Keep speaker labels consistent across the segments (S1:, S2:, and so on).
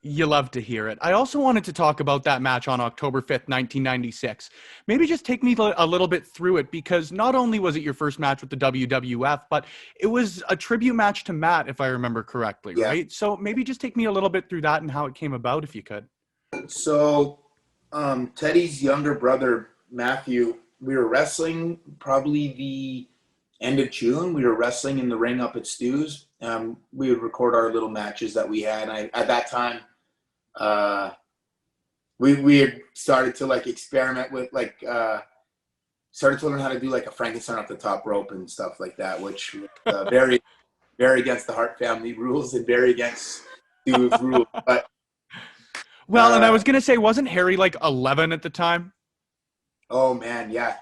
S1: You love to hear it. I also wanted to talk about that match on October 5th, 1996. Maybe just take me a little bit through it, because not only was it your first match with the WWF, but it was a tribute match to Matt, if I remember correctly,
S2: Yeah.
S1: right? So maybe just take me a little bit through that and how it came about, if you could.
S2: So Teddy's younger brother, Matthew, we were wrestling probably the end of June. We were wrestling in the ring up at Stu's. We would record our little matches that we had. At that time, uh, we had started to like experiment with started to learn how to do like a Frankenstein off the top rope and stuff like that, which very very against the Hart family rules and very against Stu's rules. But
S1: Well, and I was going to say, wasn't Harry like 11 at the time?
S2: oh man, yeah.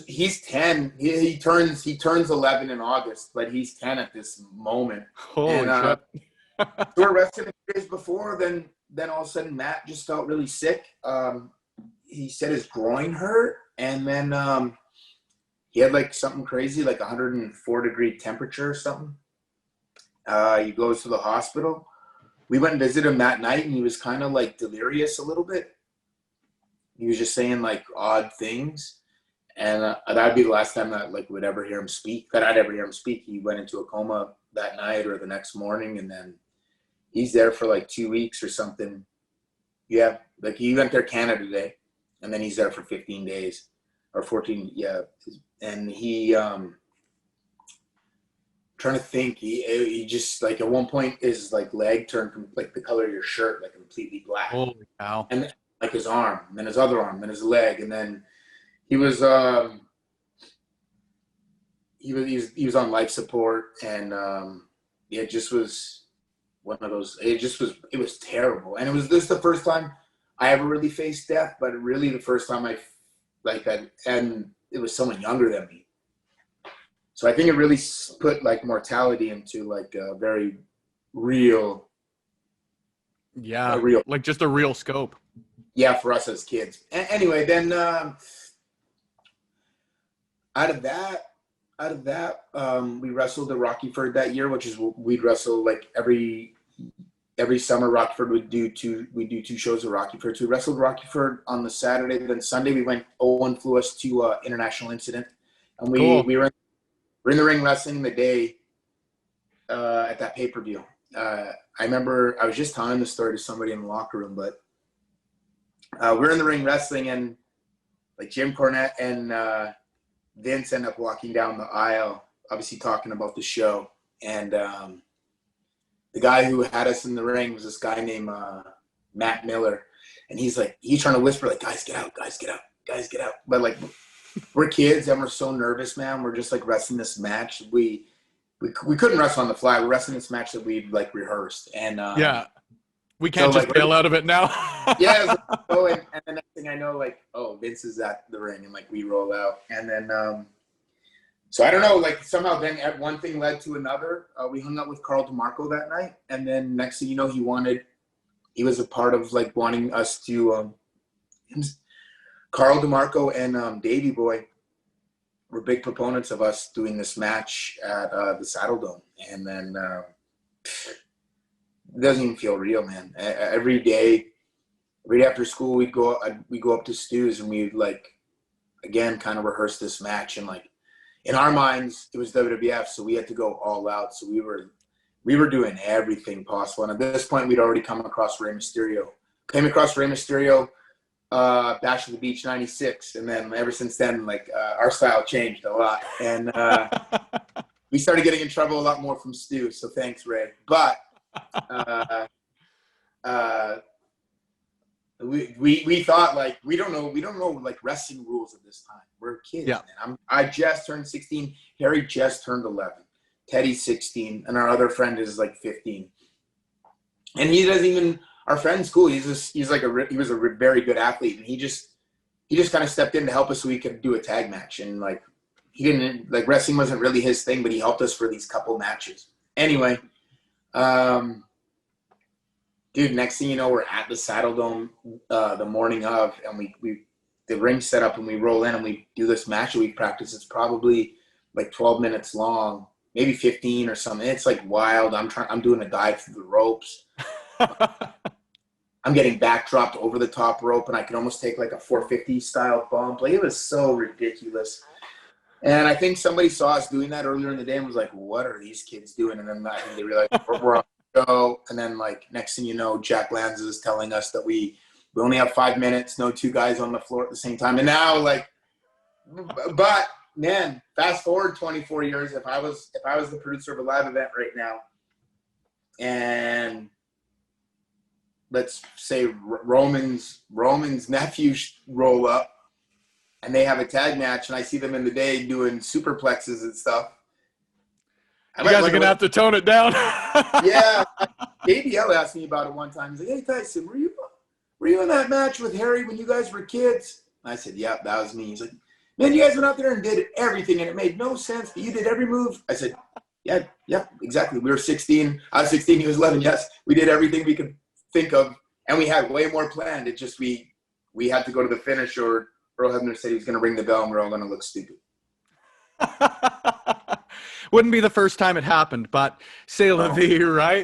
S2: He's 10. He turns 11 in August, but he's 10 at this moment. And
S1: Holy shit.
S2: we were wrestling 2 days before. Then all of a sudden Matt just felt really sick. He said his groin hurt, and then he had like something crazy, like 104-degree temperature or something. He goes to the hospital. We went and visited him that night, and he was kind of like delirious a little bit. He was just saying like odd things. And that'd be the last time that like would ever hear him speak. That I'd ever hear him speak. He went into a coma that night or the next morning, and then he's there for like 2 weeks or something. Yeah, like he went there Canada Day, and then he's there for 15 days or 14. Yeah, and he trying to think. He just like at one point his like leg turned from like the color of your shirt, like completely black,
S1: Holy cow.
S2: and then, like his arm, and then his other arm, then his leg, and then he was he was on life support, and it just was one of those. It was terrible, and it was this the first time I ever really faced death, but really the first time I like that, and it was someone younger than me. So I think it really put like mortality into like a very real,
S1: Yeah,
S2: a real,
S1: like just a real scope.
S2: yeah, for us as kids. Anyway, then out of that, we wrestled at Rockyford that year, which is we'd wrestle like every summer. Rockford would do two shows at Rockyford. So we wrestled Rockyford on the Saturday. Then Sunday we went. Owen flew us to International Incident, and
S1: Cool.
S2: we were in the ring wrestling the day at that pay-per-view. I remember I was just telling the story to somebody in the locker room, but we're in the ring wrestling, and like Jim Cornette and Vince end up walking down the aisle, obviously talking about the show. And the guy who had us in the ring was this guy named Matt Miller. And he's trying to whisper, like, guys, get out, guys, get out, guys, get out. But like, we're kids and we're so nervous, man. We're just like wrestling this match. We couldn't wrestle on the fly. We're wrestling this match that we'd like rehearsed. And
S1: Yeah. We
S2: so
S1: can't just
S2: like,
S1: bail out of it now.
S2: yeah, it was like, oh, and the next thing I know, like, oh, Vince is at the ring, and like we roll out, and then so I don't know, like somehow then one thing led to another. We hung out with Carl DeMarco that night, and then next thing you know, he was a part of like wanting us to Carl DeMarco and Davey Boy were big proponents of us doing this match at the Saddledome, and then it doesn't even feel real, man. Every day after school, we'd go up to Stu's, and we'd like again kind of rehearse this match, and like in our minds it was WWF, so we had to go all out. So we were doing everything possible, and at this point we'd already come across Rey Mysterio. Bash of the Beach '96, and then ever since then, like our style changed a lot, and we started getting in trouble a lot more from Stu. So thanks, Ray. But we thought like we don't know like wrestling rules at this time. We're kids,
S1: Yeah.
S2: man. I just turned 16. Harry just turned 11. Teddy's 16, and our other friend is like 15. And he doesn't even. Our friend's cool. He was a very good athlete, and he just kind of stepped in to help us so we could do a tag match. And like he didn't like wrestling wasn't really his thing, but he helped us for these couple matches. Anyway. Dude, next thing you know, we're at the Saddledome the morning of, and we the ring set up, and we roll in and we do this match that we practice. It's probably like 12 minutes long. maybe 15 or something. It's like wild. I'm doing a dive through the ropes. I'm getting backdropped over the top rope, and I could almost take like a 450 style bump. Like, it was so ridiculous. And I think somebody saw us doing that earlier in the day and was like, what are these kids doing? And then I think they realized we're on the show. And then, like, next thing you know, Jack Lanza is telling us that we only have 5 minutes, no two guys on the floor at the same time. And now, like, but man, fast forward 24 years, if I was the producer of a live event right now, and let's say Roman's nephews roll up, and they have a tag match, and I see them in the day doing superplexes and stuff.
S1: You guys are going to have to tone it down.
S2: Yeah. ABL asked me about it one time. He's like, hey, Tyson, were you in that match with Harry when you guys were kids? And I said, yeah, that was me. He's like, man, you guys went out there and did everything, and it made no sense, but you did every move. I said, yeah, exactly. We were 16. I was 16. He was 11. Yes, we did everything we could think of, and we had way more planned. It just we had to go to the finish, or Earl Hebner said he was going to ring the bell, and we're all going to look stupid.
S1: Wouldn't be the first time it happened, but c'est la vie, right?